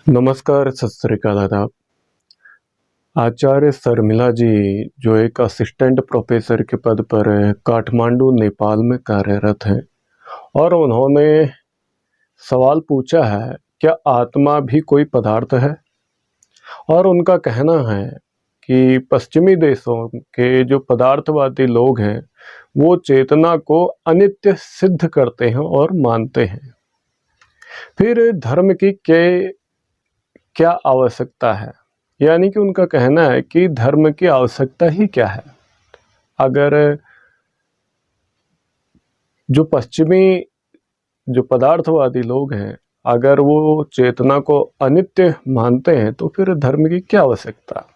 नमस्कार, सत श्री अकाल आदाब। आचार्य शर्मिला जी जो एक असिस्टेंट प्रोफेसर के पद पर काठमांडू नेपाल में कार्यरत हैं और उन्होंने सवाल पूछा है, क्या आत्मा भी कोई पदार्थ है। और उनका कहना है कि पश्चिमी देशों के जो पदार्थवादी लोग हैं वो चेतना को अनित्य सिद्ध करते हैं और मानते हैं। फिर धर्म की क्या आवश्यकता है, यानी कि उनका कहना है कि धर्म की आवश्यकता ही क्या है। अगर जो पश्चिमी जो पदार्थवादी लोग हैं अगर वो चेतना को अनित्य मानते हैं तो फिर धर्म की क्या आवश्यकता।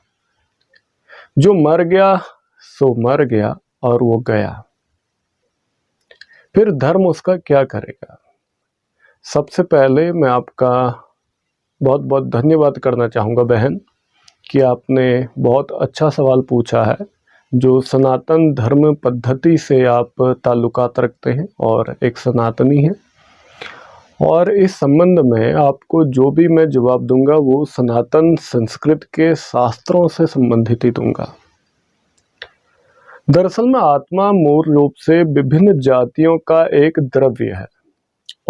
जो मर गया सो मर गया और वो गया, फिर धर्म उसका क्या करेगा। सबसे पहले मैं आपका बहुत बहुत धन्यवाद करना चाहूँगा बहन कि आपने बहुत अच्छा सवाल पूछा है। जो सनातन धर्म पद्धति से आप ताल्लुकात रखते हैं और एक सनातनी हैं, और इस संबंध में आपको जो भी मैं जवाब दूंगा वो सनातन संस्कृत के शास्त्रों से संबंधित ही दूंगा। दरअसल में आत्मा मूल रूप से विभिन्न जातियों का एक द्रव्य है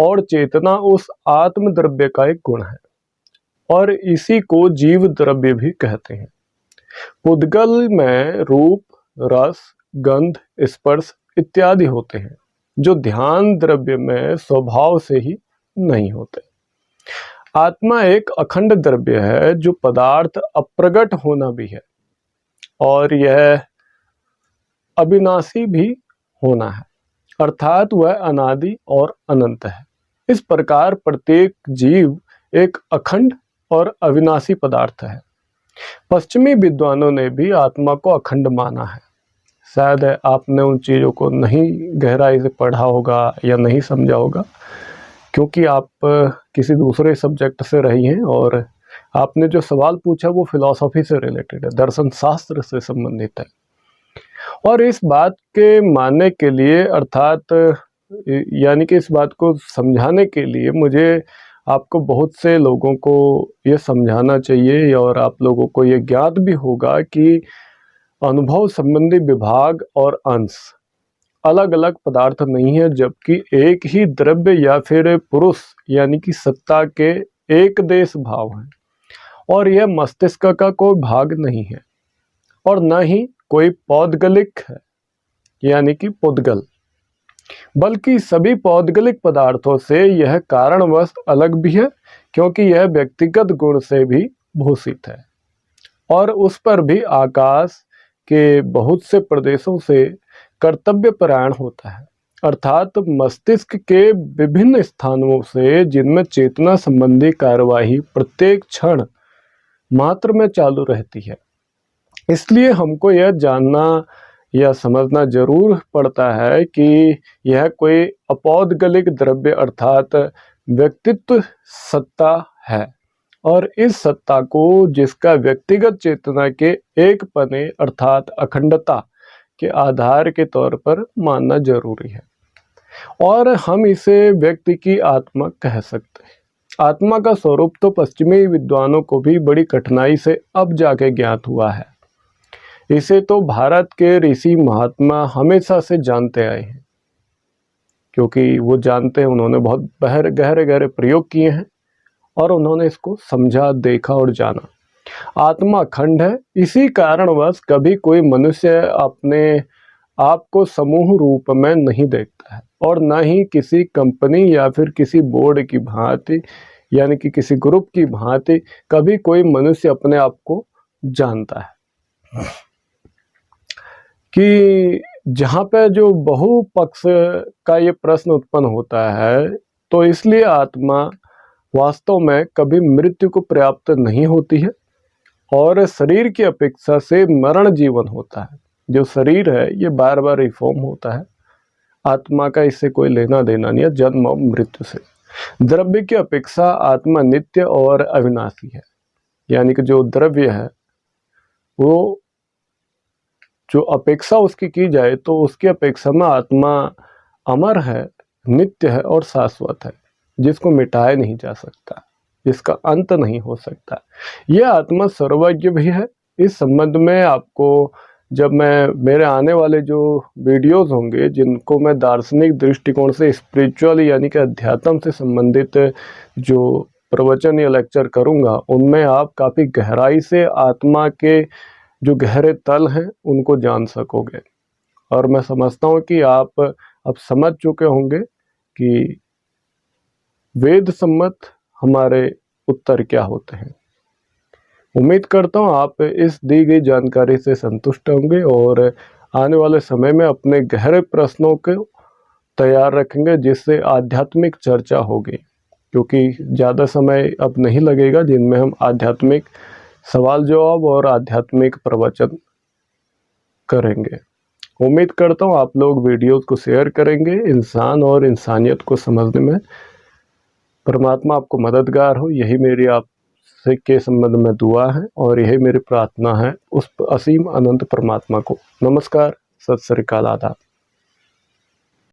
और चेतना उस आत्म द्रव्य का एक गुण है और इसी को जीव द्रव्य भी कहते हैं। पुद्गल में रूप, रस, गंध, स्पर्श इत्यादि होते हैं जो ध्यान द्रव्य में स्वभाव से ही नहीं होते। आत्मा एक अखंड द्रव्य है जो पदार्थ अप्रगट होना भी है और यह अविनाशी भी होना है, अर्थात वह अनादि और अनंत है। इस प्रकार प्रत्येक जीव एक अखंड और अविनाशी पदार्थ है। पश्चिमी विद्वानों ने भी आत्मा को अखंड माना है। शायद आपने उन चीज़ों को नहीं गहराई से पढ़ा होगा या नहीं समझा होगा, क्योंकि आप किसी दूसरे सब्जेक्ट से रही हैं और आपने जो सवाल पूछा वो फिलॉसफी से रिलेटेड है, दर्शन शास्त्र से संबंधित है। और इस बात के मानने के लिए, अर्थात यानी कि इस बात को समझाने के लिए मुझे आपको बहुत से लोगों को ये समझाना चाहिए और आप लोगों को ये ज्ञात भी होगा कि अनुभव संबंधी विभाग और अंश अलग अलग पदार्थ नहीं है, जबकि एक ही द्रव्य या फिर पुरुष यानी कि सत्ता के एक देश भाव है और यह मस्तिष्क का कोई भाग नहीं है और न ही कोई पौद्गलिक है यानी कि पुद्गल, बल्कि सभी पौद्गलिक पदार्थों से यह कारणवश अलग भी है क्योंकि यह व्यक्तिगत गुण से भी भूषित है और उस पर भी आकाश के बहुत से प्रदेशों से कर्तव्य परायण होता है, अर्थात मस्तिष्क के विभिन्न स्थानों से जिनमें चेतना संबंधी कार्यवाही प्रत्येक क्षण मात्र में चालू रहती है। इसलिए हमको यह जानना या समझना जरूर पड़ता है कि यह कोई अपौद्गलिक द्रव्य अर्थात व्यक्तित्व सत्ता है और इस सत्ता को जिसका व्यक्तिगत चेतना के एक पने अर्थात अखंडता के आधार के तौर पर मानना जरूरी है और हम इसे व्यक्ति की आत्मा कह सकते हैं। आत्मा का स्वरूप तो पश्चिमी विद्वानों को भी बड़ी कठिनाई से अब जाके ज्ञात हुआ है। इसे तो भारत के ऋषि महात्मा हमेशा से जानते आए हैं, क्योंकि वो जानते हैं, उन्होंने बहुत गहरे गहरे प्रयोग किए हैं और उन्होंने इसको समझा, देखा और जाना। आत्मा अखंड है, इसी कारणवश कभी कोई मनुष्य अपने आप को समूह रूप में नहीं देखता है और न ही किसी कंपनी या फिर किसी बोर्ड की भांति यानी कि किसी ग्रुप की भांति कभी कोई मनुष्य अपने आप को जानता है। कि जहाँ पे जो बहुपक्ष का ये प्रश्न उत्पन्न होता है तो इसलिए आत्मा वास्तव में कभी मृत्यु को प्राप्त नहीं होती है और शरीर की अपेक्षा से मरण जीवन होता है। जो शरीर है ये बार बार रिफॉर्म होता है, आत्मा का इससे कोई लेना देना नहीं है, जन्म और मृत्यु से। द्रव्य की अपेक्षा आत्मा नित्य और अविनाशी है, यानी कि जो द्रव्य है वो जो अपेक्षा उसकी की जाए तो उसकी अपेक्षा में आत्मा अमर है, नित्य है और शाश्वत है, जिसको मिटाया नहीं जा सकता। जिसका अंत नहीं हो सकता। यह आत्मा सर्वज्ञ भी है। इस संबंध में आपको जब मैं मेरे आने वाले जो वीडियोस होंगे, जिनको मैं दार्शनिक दृष्टिकोण से स्पिरिचुअल यानी कि अध्यात्म से संबंधित जो प्रवचन या लेक्चर करूंगा, उनमें आप काफ़ी गहराई से आत्मा के जो गहरे तल हैं उनको जान सकोगे। और मैं समझता हूँ कि आप अब समझ चुके होंगे कि वेद सम्मत हमारे उत्तर क्या होते हैं। उम्मीद करता हूँ आप इस दी गई जानकारी से संतुष्ट होंगे और आने वाले समय में अपने गहरे प्रश्नों को तैयार रखेंगे, जिससे आध्यात्मिक चर्चा होगी, क्योंकि ज़्यादा समय अब नहीं लगेगा जिनमें हम आध्यात्मिक सवाल जवाब और आध्यात्मिक प्रवचन करेंगे। उम्मीद करता हूँ आप लोग वीडियोस को शेयर करेंगे। इंसान और इंसानियत को समझने में परमात्मा आपको मददगार हो, यही मेरी आपसे के संबंध में दुआ है और यही मेरी प्रार्थना है उस असीम अनंत परमात्मा को। नमस्कार, सत श्री अकाल, आदाब।